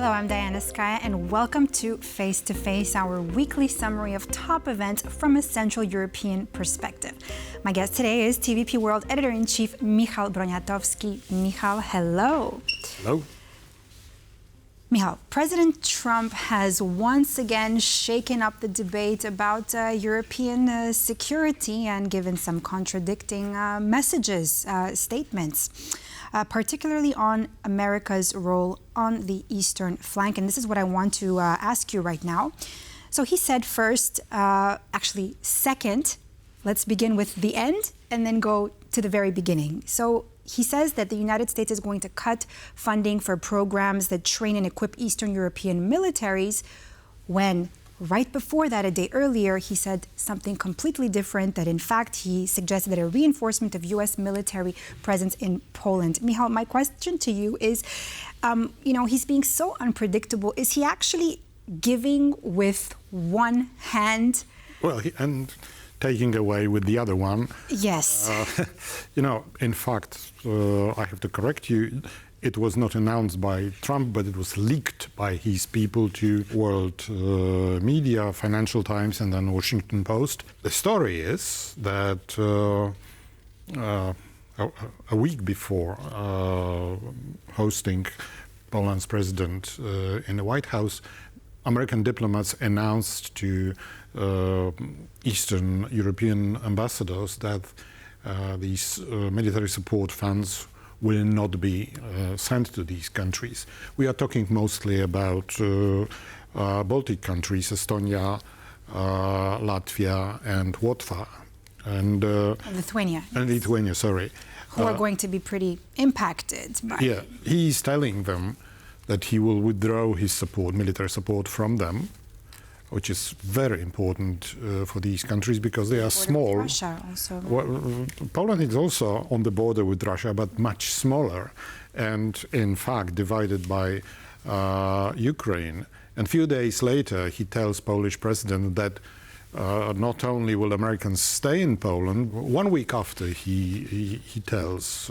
Hello, I'm Skaya, and welcome to Face to Face, our weekly summary of top events from a Central European perspective. My guest today is TVP World Editor-in-Chief Michał Broniatowski. Michał, hello. Hello. Michał, President Trump has once again shaken up the debate about European security and given some contradicting messages, statements. Particularly on America's role on the eastern flank. And this is what I want to ask you right now. So he said first, actually second, let's begin with the end and then go to the very beginning. So he says that the United States is going to cut funding for programs that train and equip Eastern European militaries, when right before that, a day earlier, he said something completely different, that in fact he suggested that a reinforcement of U.S. military presence in Poland. Michał, my question to you is, he's being so unpredictable. Is he actually giving with one hand? Well, and taking away with the other one. Yes. In fact, I have to correct you. It was not announced by Trump, but it was leaked by his people to world media, Financial Times, and then Washington Post. The story is that a week before hosting Poland's president in the White House, American diplomats announced to Eastern European ambassadors that these military support funds will not be sent to these countries. We are talking mostly about Baltic countries, Estonia, Latvia, and Latvia. And Lithuania. And Lithuania, sorry. Who are going to be pretty impacted by... Yeah, he's telling them that he will withdraw his support, military support from them, which is very important for these countries because they are small. Russia also. Well, Poland is also on the border with Russia, but much smaller, and in fact divided by Ukraine. And a few days later, he tells Polish president that not only will Americans stay in Poland, 1 week after he tells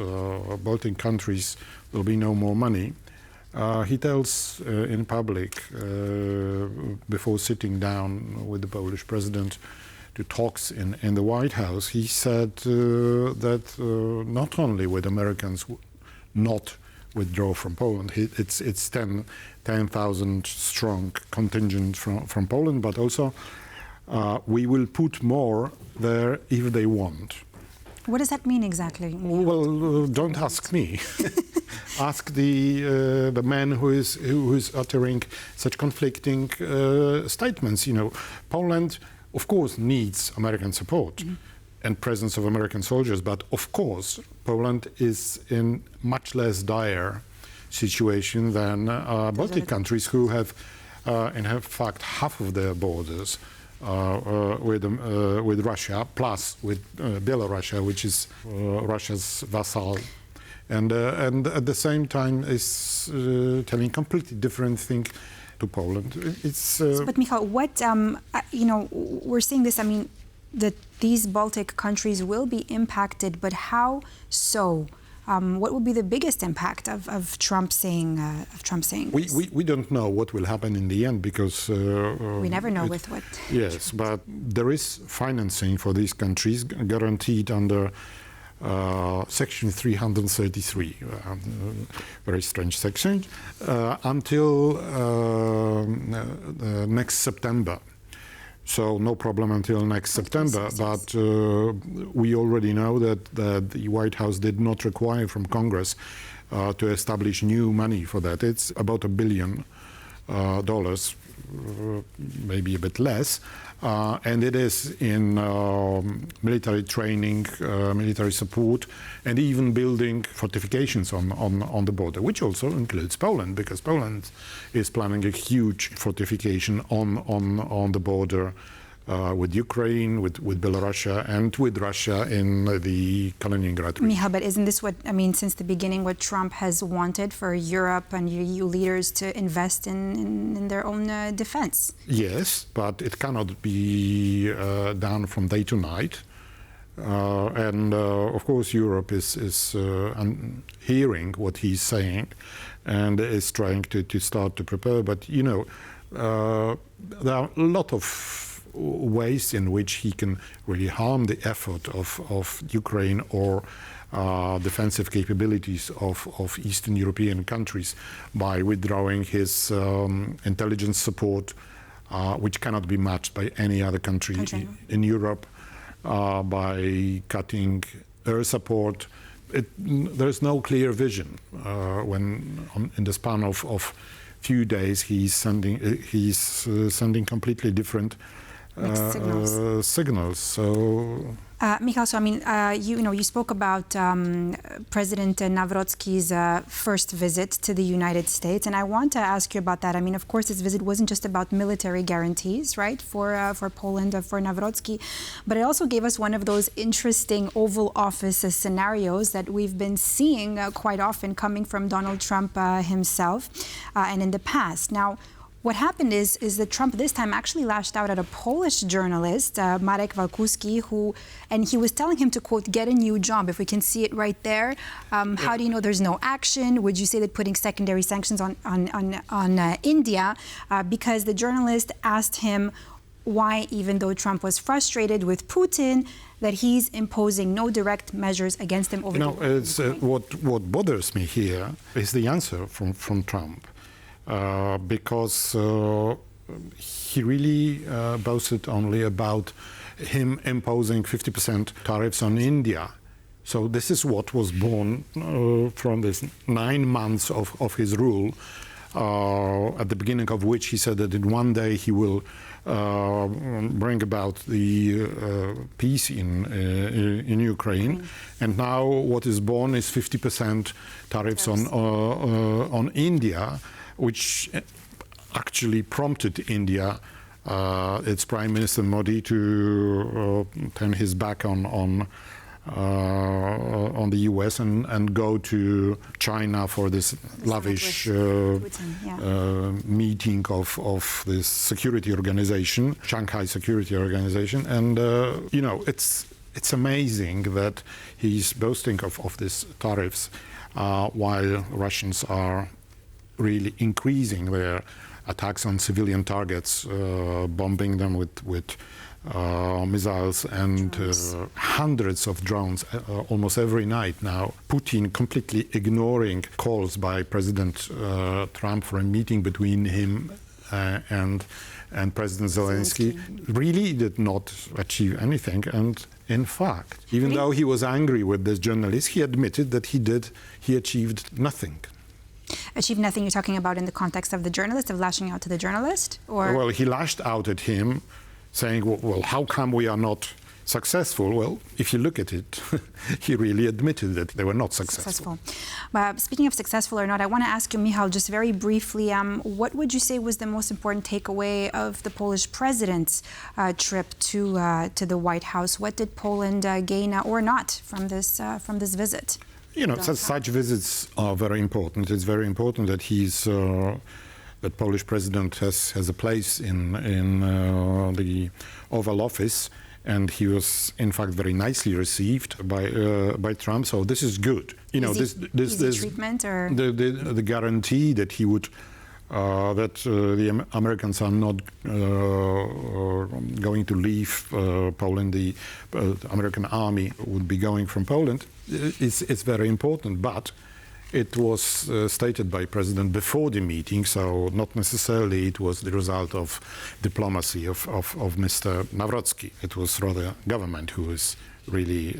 Baltic countries there will be no more money. He tells in public, before sitting down with the Polish president to talks in the White House, he said that not only would Americans not withdraw from Poland, it's 10,000 strong contingent from Poland, but also we will put more there if they want. What does that mean exactly? Well, don't ask me. Ask the man who is uttering such conflicting statements. Poland, of course, needs American support and presence of American soldiers, but of course, Poland is in much less dire situation than Baltic countries, who have, in fact, half of their borders with Russia, plus with Belarus, which is Russia's vassal. And at the same time is telling completely different thing to Poland. But Michał, what we're seeing this. I mean, that these Baltic countries will be impacted, but how so? What would be the biggest impact of Trump saying? We don't know what will happen in the end because we never know with what. Yes, but there is financing for these countries guaranteed under Section 333, very strange section, until next September. So no problem until next September, but we already know that the White House did not require from Congress to establish new money for that. It's about $1 billion, maybe a bit less, and it is in military training, military support, and even building fortifications on the border, which also includes Poland, because Poland is planning a huge fortification on the border with Ukraine, with Belarus, and with Russia in the Kaliningrad region. Michał, but isn't this since the beginning, what Trump has wanted for Europe and EU leaders to invest in their own defense? Yes, but it cannot be done from day to night. Of course, Europe is hearing what he's saying and is trying to start to prepare. But, there are a lot of ways in which he can really harm the effort of Ukraine or defensive capabilities of Eastern European countries by withdrawing his intelligence support, which cannot be matched by any other country in Europe, by cutting air support. There's no clear vision when in the span of few days he's sending completely different signals. So Michał, so you spoke about President Nawrocki's first visit to the United States, and I want to ask you about that. I mean, of course, this visit wasn't just about military guarantees, right, for Poland, for Nawrocki, but it also gave us one of those interesting Oval Office scenarios that we've been seeing quite often coming from Donald Trump himself and in the past. Now, what happened is that Trump this time actually lashed out at a Polish journalist, Marek Walkuski, and he was telling him to, quote, get a new job. If we can see it right there. How do you know there's no action? Would you say that putting secondary sanctions on India? Because the journalist asked him why, even though Trump was frustrated with Putin, that he's imposing no direct measures against him over what bothers me here is the answer from Trump. Because he really boasted only about him imposing 50% tariffs on India. So this is what was born from this 9 months of his rule, at the beginning of which he said that in one day he will bring about the peace in Ukraine. And now what is born is 50% tariffs on India, which actually prompted India, its Prime Minister Modi, to turn his back on the US and go to China for this lavish meeting of this security organization, Shanghai Security Organization. And, it's amazing that he's boasting of these tariffs while Russians are really increasing their attacks on civilian targets, bombing them with missiles and hundreds of drones almost every night now. Putin completely ignoring calls by President Trump for a meeting between him and President Zelensky really did not achieve anything. And in fact, even though he was angry with this journalist, he admitted that he achieved nothing. Achieved nothing, you're talking about in the context of the journalist, of lashing out to the journalist? Or? Well, he lashed out at him, saying, well, how come we are not successful? Well, if you look at it, he really admitted that they were not successful. Speaking of successful or not, I want to ask you, Michał, just very briefly, what would you say was the most important takeaway of the Polish president's trip to the White House? What did Poland gain or not from this visit? Such visits are very important. It's very important that that Polish president has a place in the Oval Office, and he was in fact very nicely received by Trump. So this is good. This treatment or the guarantee that he would. That the Americans are not going to leave Poland. The American army would be going from Poland. It's very important, but it was stated by President before the meeting, so not necessarily it was the result of diplomacy of Mr. Nawrocki. It was rather government who is really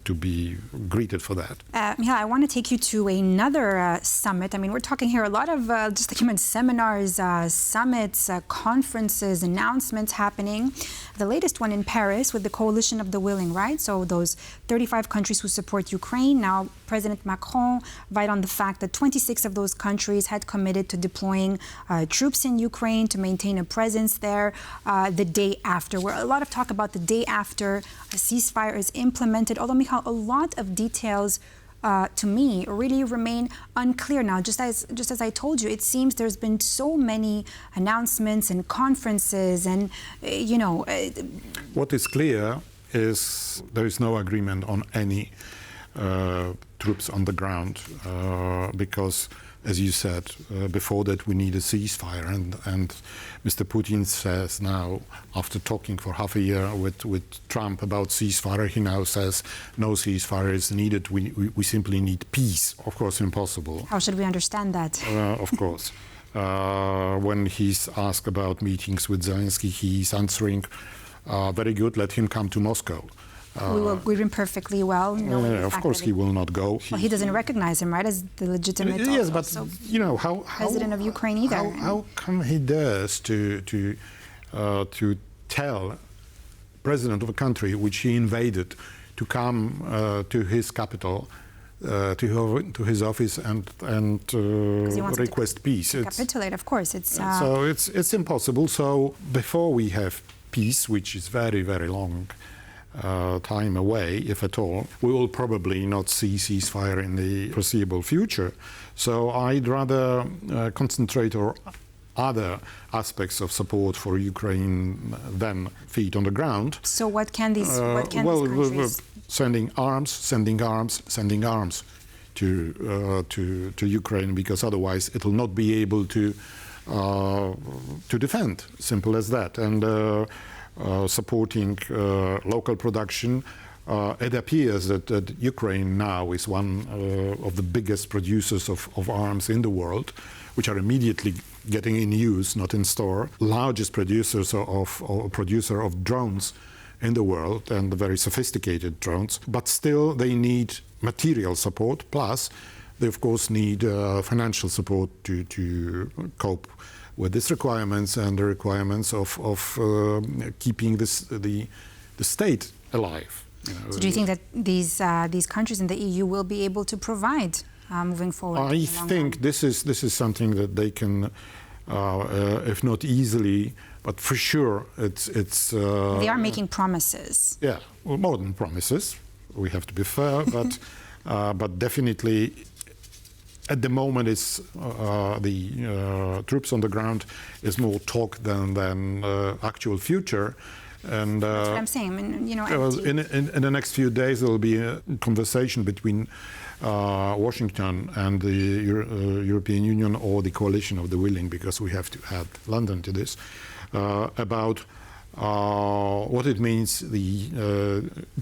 to be greeted for that. Michał, I want to take you to another summit. I mean, we're talking here a lot of just like human seminars, summits, conferences, announcements happening. The latest one in Paris with the Coalition of the Willing, right? So those 35 countries who support Ukraine. Now, President Macron right on the fact that 26 of those countries had committed to deploying troops in Ukraine to maintain a presence there the day after. Where a lot of talk about the day after a ceasefire is implemented. Although, Michał, a lot of details to me really remain unclear now. Just as I told you, it seems there's been so many announcements and conferences and, What is clear there is no agreement on any troops on the ground because, as you said, before that we need a ceasefire, and Mr. Putin says now, after talking for half a year with Trump about ceasefire, he now says no ceasefire is needed, we simply need peace. Of course, impossible. How should we understand that? Of course. When he's asked about meetings with Zelensky, he's answering, very good, let him come to Moscow. We will greet him perfectly well. Of course, he will not go. Well, he doesn't recognize him, right, as the legitimate. Yes, but you know how president of Ukraine either. How come he dares to tell president of a country which he invaded to come to his capital, to his office and request peace? Capitulate, of course. So it's impossible. So before we have peace, which is very, very long time away, if at all, we will probably not see ceasefire in the foreseeable future. So I'd rather concentrate on other aspects of support for Ukraine than feet on the ground. So what can these countries? Sending arms to Ukraine, because otherwise it will not be able to defend. Simple as that. And supporting local production. It appears that Ukraine now is one of the biggest producers of arms in the world, which are immediately getting in use, not in store. Largest producer of drones in the world, and very sophisticated drones. But still, they need material support. Plus, they of course need financial support to cope with these requirements and the requirements of keeping the state alive. You know. So do you think that these countries in the EU will be able to provide moving forward? I think this is something that they can, if not easily, but for sure, it's. They are making promises. Yeah, well, more than promises. We have to be fair, but definitely. At the moment, it's the troops on the ground is more talk than actual future, and that's what I'm saying. I mean, you know, in the next few days there will be a conversation between Washington and the European Union, or the coalition of the willing, because we have to add London to this, about what it means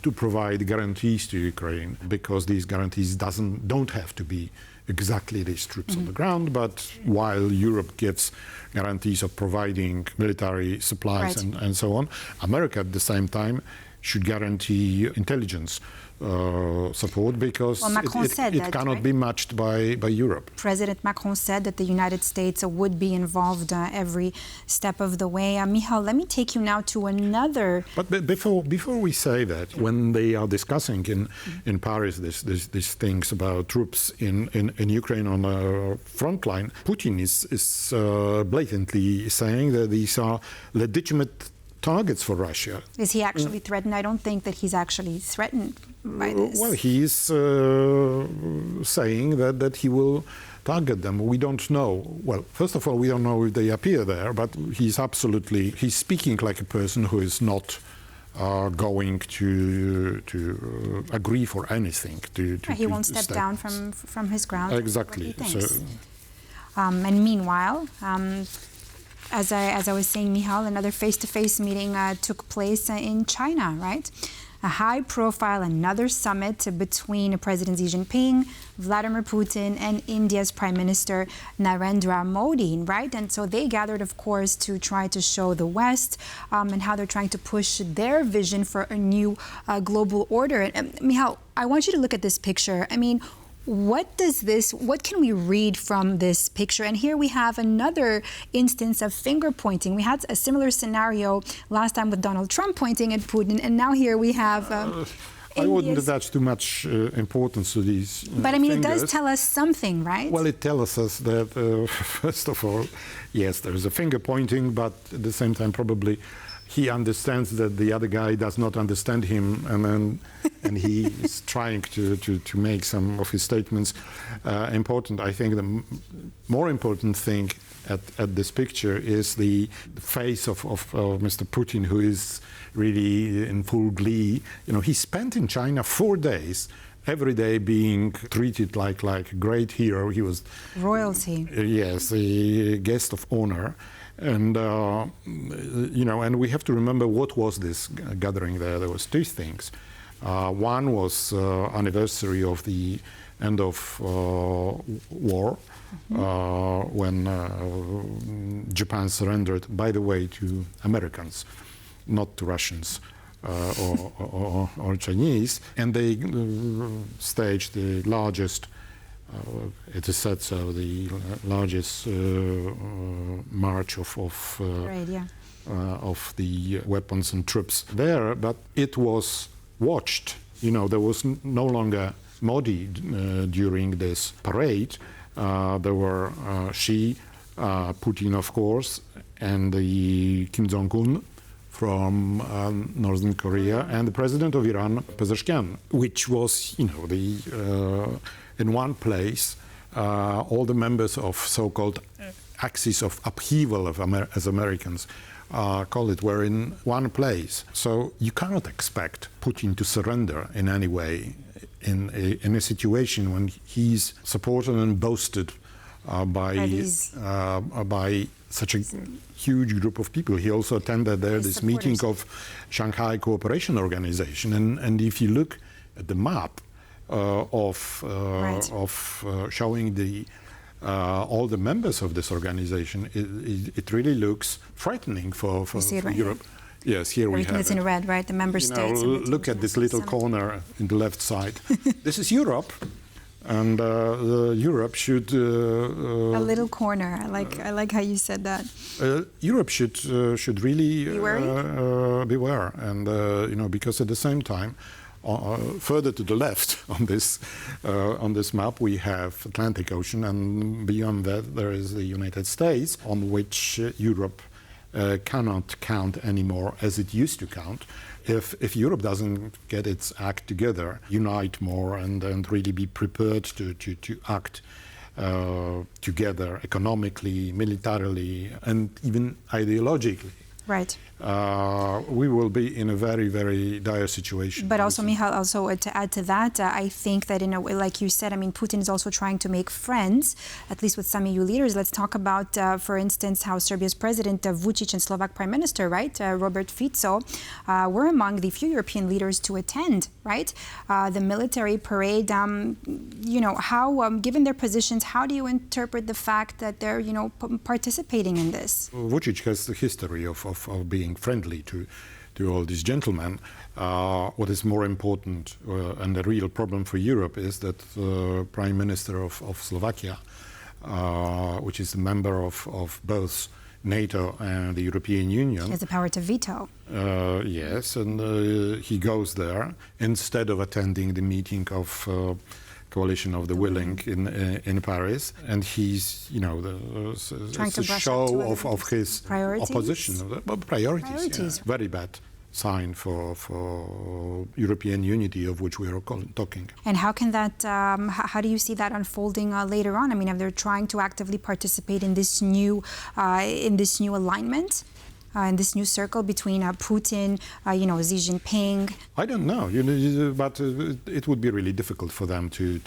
to provide guarantees to Ukraine, because these guarantees don't have to be exactly these troops on the ground, but while Europe gives guarantees of providing military supplies and so on, America at the same time should guarantee intelligence support, because it cannot be matched by Europe. President Macron said that the United States would be involved every step of the way. Michał, let me take you now to another... But before we say that, when they are discussing in Paris these things about troops in Ukraine on the front line, Putin is blatantly saying that these are legitimate targets for Russia. Is he actually threatened? I don't think that he's actually threatened by this. Well, he is saying that he will target them. We don't know. Well, first of all, we don't know if they appear there, but he's speaking like a person who is not going to agree for anything. He won't step down from his ground. Exactly. And meanwhile, as I was saying, Michał, another face-to-face meeting took place in China, right? A high-profile, another summit between President Xi Jinping, Vladimir Putin, and India's Prime Minister Narendra Modi, right? And so they gathered, of course, to try to show the West and how they're trying to push their vision for a new global order. And Michał, I want you to look at this picture. I mean, what can we read from this picture? And here we have another instance of finger pointing. We had a similar scenario last time with Donald Trump pointing at Putin, and now here we have I wouldn't attach too much importance to these But I mean, fingers. It does tell us something, right? Well, it tells us that, first of all, yes, there is a finger pointing, but at the same time, probably he understands that the other guy does not understand him, and he is trying to make some of his statements important. I think the more important thing at this picture is the face of Mr. Putin, who is really in full glee. He spent in China 4 days, every day being treated like a great hero. He was royalty. Yes, the guest of honor. And and we have to remember what was this gathering there. There was 2 things. One was anniversary of the end of war, when Japan surrendered, by the way, to Americans, not to Russians or Chinese. And they staged the largest, it is said so, the largest march of the weapons and troops there. But it was watched. There was no longer Modi during this parade. There were Xi, Putin, of course, and the Kim Jong-un from Northern Korea, and the president of Iran, Pezeshkian, which was, in one place, all the members of so-called axis of upheaval, as Americans call it, were in one place. So you cannot expect Putin to surrender in any way in a situation when he's supported and boasted by such a huge group of people. He also attended there this meeting of Shanghai Cooperation Organization, and if you look at the map showing the all the members of this organization, it really looks frightening for Europe. Here. Yes, here we have it's in red, right? The member states. Look at this little corner in the left side. This is Europe. And Europe should a little corner. I like how you said that. Europe should really beware, and because at the same time, further to the left on this map we have Atlantic Ocean, and beyond that there is the United States, on which Europe cannot count anymore as it used to count. If Europe doesn't get its act together, unite more, and really be prepared to act together economically, militarily, and even ideologically, right, we will be in a very, very dire situation. But also, Michał, to add to that, I think that in a way, like you said, Putin is also trying to make friends, at least with some EU leaders. Let's talk about, for instance, how Serbia's President Vučić and Slovak Prime Minister, right, Robert Fico, were among the few European leaders to attend, right, the military parade. How, given their positions, how do you interpret the fact that they're, participating in this? Vučić has the history of being friendly to all these gentlemen. What is more important and a real problem for Europe is that the Prime Minister of Slovakia, which is a member of both NATO and the European Union, has the power to veto. Yes, and he goes there instead of attending the meeting of Coalition of the Willing in Paris, and he's, it's a show of his opposition. Priorities. Yeah. Very bad sign for European unity, of which we are talking. And how can that? How do you see that unfolding later on? If they're trying to actively participate in this new alignment. In this new circle between Putin, Xi Jinping? I don't know, but it would be really difficult for them to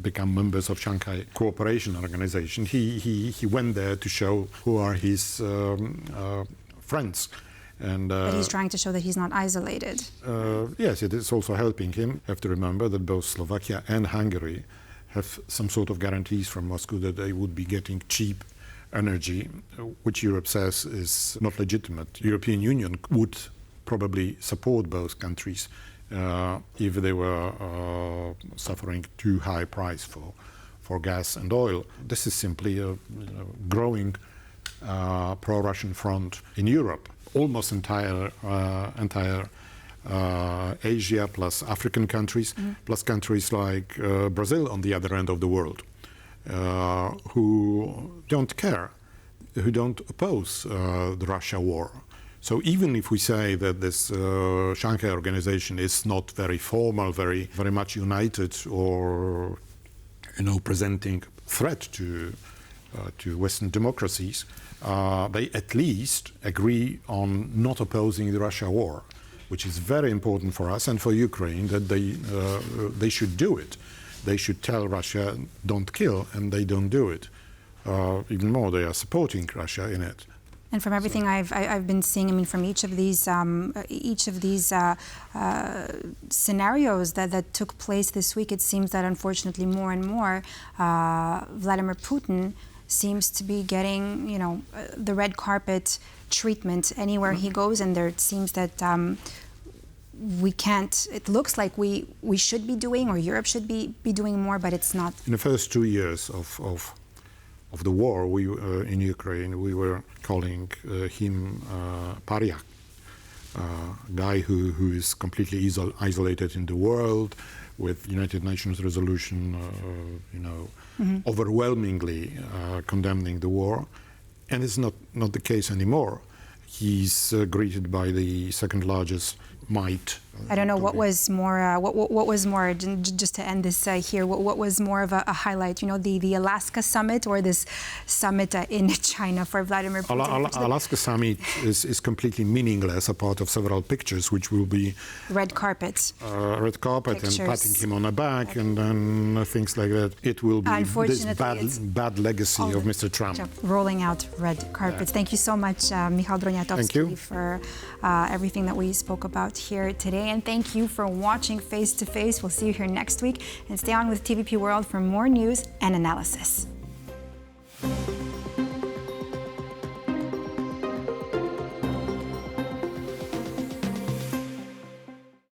become members of Shanghai Cooperation Organization. He went there to show who are his friends. But he's trying to show that he's not isolated. Yes, it is also helping him. You have to remember that both Slovakia and Hungary have some sort of guarantees from Moscow that they would be getting cheap energy, which Europe says is not legitimate. The European Union would probably support both countries if they were suffering too high price for gas and oil. This is simply a growing pro-Russian front in Europe. Almost entire Asia, plus African countries, plus countries like Brazil on the other end of the world. Who don't care, who don't oppose the Russia war. So even if we say that this Shanghai organization is not very formal, very much united, or presenting threat to Western democracies, they at least agree on not opposing the Russia war, which is very important for us and for Ukraine, that they should do it. They should tell Russia, don't kill, and they don't do it. Even more, they are supporting Russia in it. And from everything I've been seeing, I mean, from each of these scenarios that took place this week, it seems that unfortunately more and more Vladimir Putin seems to be getting, the red carpet treatment anywhere he goes, and there it seems that we can't. It looks like we should be doing, or Europe should be doing more, but it's not. In the first 2 years of the war in Ukraine, we were calling him pariah, guy who is completely isolated in the world, with United Nations resolution, overwhelmingly condemning the war, and it's not the case anymore. He's greeted by the second largest might. I don't know what was more. What was more? Just to end this here, what was more of a highlight? The Alaska summit or this summit in China for Vladimir Putin? Alaska summit is completely meaningless, a part of several pictures, which will be red carpet. Red carpet pictures. And patting him on the back, and then things like that. It will be this bad legacy of Mr. Trump. Rolling out red carpets. Yeah. Thank you so much, Michał Broniatowski, for everything that we spoke about here today. And thank you for watching Face to Face. We'll see you here next week. And stay on with TVP World for more news and analysis.